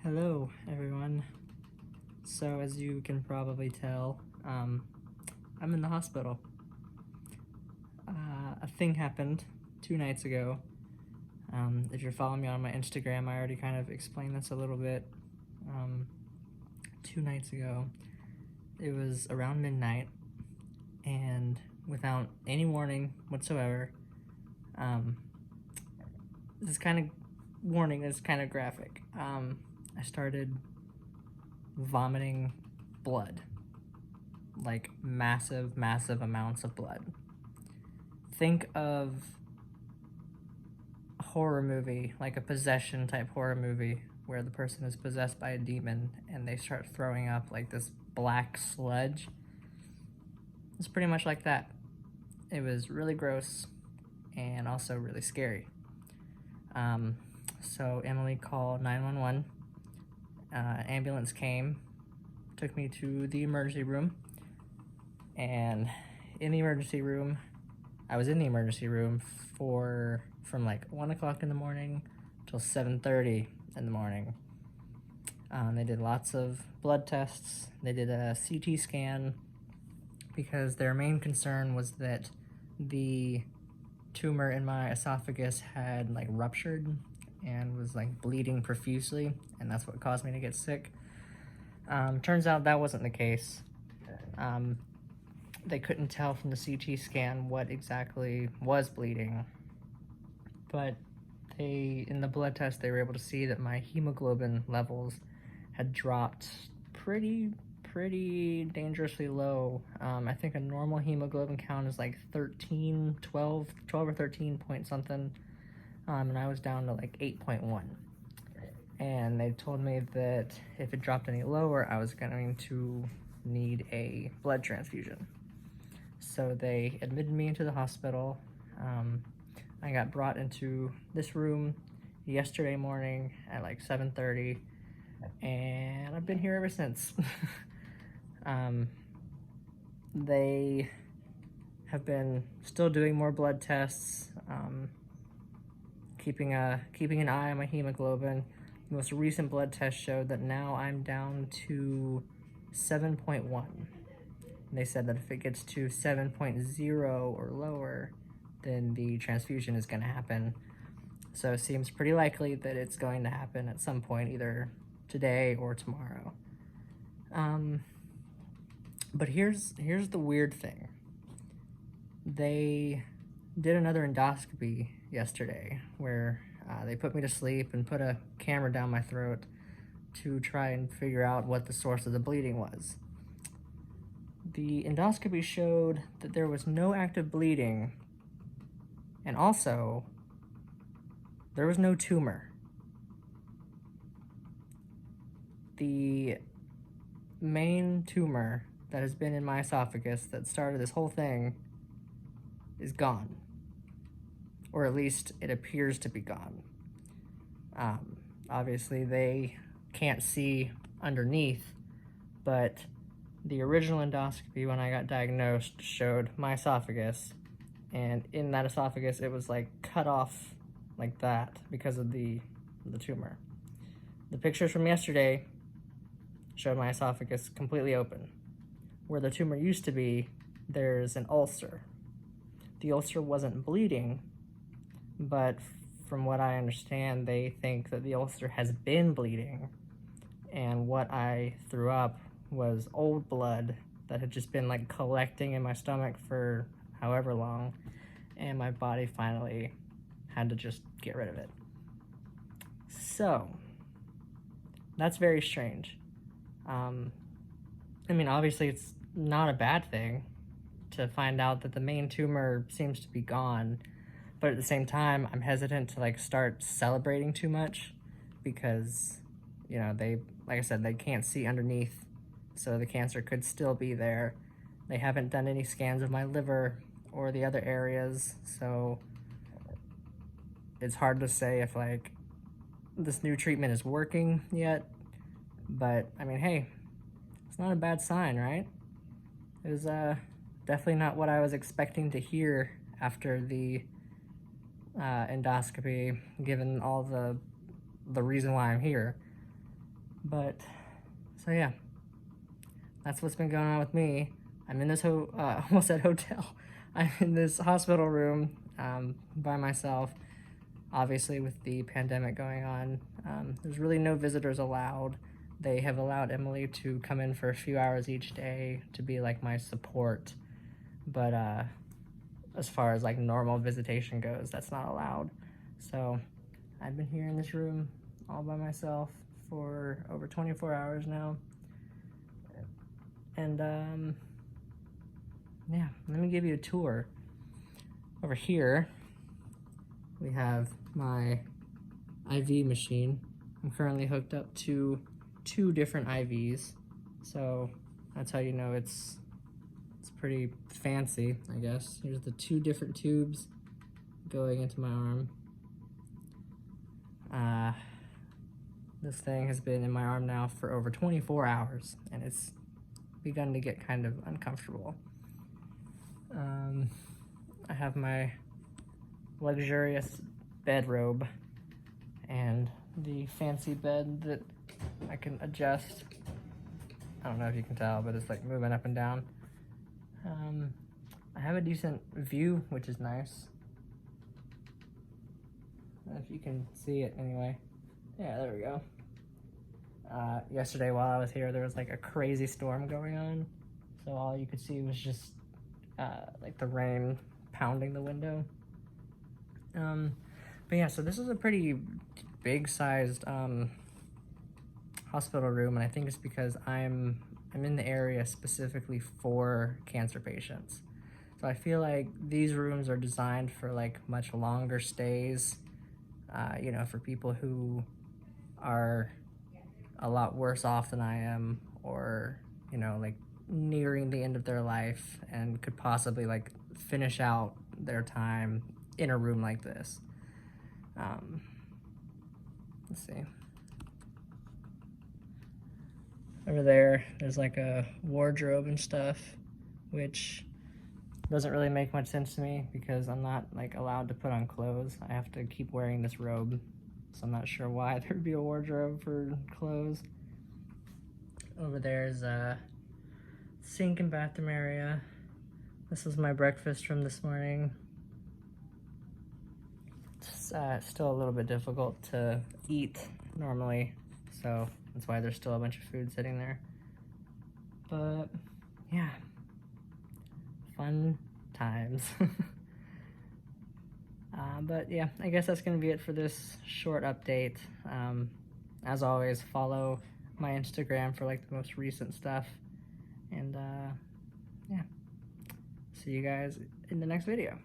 Hello, everyone. So, as you can probably tell, I'm in the hospital. A thing happened 2 nights ago. If you're following me on my Instagram, I already kind of explained this a little bit. 2 nights ago, it was around midnight, and without any warning whatsoever, um, this is kind of warning, this is kind of graphic. I started vomiting blood, like massive amounts of blood. Think of a horror movie, like a possession type horror movie, where the person is possessed by a demon and they start throwing up like this black sludge. It's pretty much like that. It was really gross and also really scary. So Emily called 911. Ambulance came, took me to the emergency room, and in the emergency room, I was in the emergency room from like 1 o'clock in the morning till 7:30 in the morning. They did lots of blood tests. They did a CT scan because their main concern was that the tumor in my esophagus had like ruptured and was like bleeding profusely, and that's what caused me to get sick. Turns out that wasn't the case. They couldn't tell from the CT scan what exactly was bleeding, but in the blood test, they were able to see that my hemoglobin levels had dropped pretty dangerously low. I think a normal hemoglobin count is like 12 or 13 point something, and I was down to like 8.1. And they told me that if it dropped any lower, I was going to need a blood transfusion. So they admitted me into the hospital. I got brought into this room yesterday morning at like 7:30, and I've been here ever since. They have been still doing more blood tests, keeping an eye on my hemoglobin. The most recent blood test showed that now I'm down to 7.1. They said that if it gets to 7.0 or lower, then the transfusion is going to happen. So it seems pretty likely that it's going to happen at some point, either today or tomorrow. But here's the weird thing. They did another endoscopy yesterday where they put me to sleep and put a camera down my throat to try and figure out what the source of the bleeding was. The endoscopy showed that there was no active bleeding, and also there was no tumor. The main tumor that has been in my esophagus that started this whole thing is gone, or at least it appears to be gone. Obviously they can't see underneath, but the original endoscopy when I got diagnosed showed my esophagus, and in that esophagus it was like cut off like that because of the tumor. The pictures from yesterday showed my esophagus completely open. Where the tumor used to be, there's an ulcer. The ulcer wasn't bleeding, but from what I understand, they think that the ulcer has been bleeding, and what I threw up was old blood that had just been like collecting in my stomach for however long, and my body finally had to just get rid of it. So that's very strange. I mean, obviously it's not a bad thing to find out that the main tumor seems to be gone, but at the same time, I'm hesitant to like start celebrating too much because, you know, like I said, they can't see underneath, so the cancer could still be there. They haven't done any scans of my liver or the other areas, so it's hard to say if like this new treatment is working yet. But I mean, hey, it's not a bad sign, right? It was definitely not what I was expecting to hear after the endoscopy, given all the reason why I'm here. But, so yeah, that's what's been going on with me. I'm in this, almost said hotel. I'm in this hospital room by myself. Obviously, with the pandemic going on, there's really no visitors allowed. They have allowed Emily to come in for a few hours each day to be like my support. But as far as like normal visitation goes, that's not allowed. So I've been here in this room all by myself for over 24 hours now. And yeah, let me give you a tour. Over here, we have my IV machine. I'm currently hooked up to 2 different IVs, so that's how you know it's pretty fancy, I guess. Here's the 2 different tubes going into my arm. This thing has been in my arm now for over 24 hours, and it's begun to get kind of uncomfortable. I have my luxurious bedrobe and the fancy bed that I can adjust. I don't know if you can tell, but it's like moving up and down. I have a decent view, which is nice. If you can see it anyway. Yeah, there we go. Yesterday while I was here, there was like a crazy storm going on. So all you could see was just like the rain pounding the window. But yeah, so this is a pretty big sized hospital room, and I think it's because I'm in the area specifically for cancer patients. So I feel like these rooms are designed for like much longer stays, you know, for people who are a lot worse off than I am, or, you know, like nearing the end of their life and could possibly like finish out their time in a room like this. Let's see. Over there's like a wardrobe and stuff, which doesn't really make much sense to me because I'm not like allowed to put on clothes. I have to keep wearing this robe, so I'm not sure why there'd be a wardrobe for clothes. Over there's a sink and bathroom area. This is my breakfast from this morning. It's still a little bit difficult to eat normally, so that's why there's still a bunch of food sitting there. But yeah, fun times. But yeah, I guess that's gonna be it for this short update. As always, follow my Instagram for like the most recent stuff. And yeah, see you guys in the next video.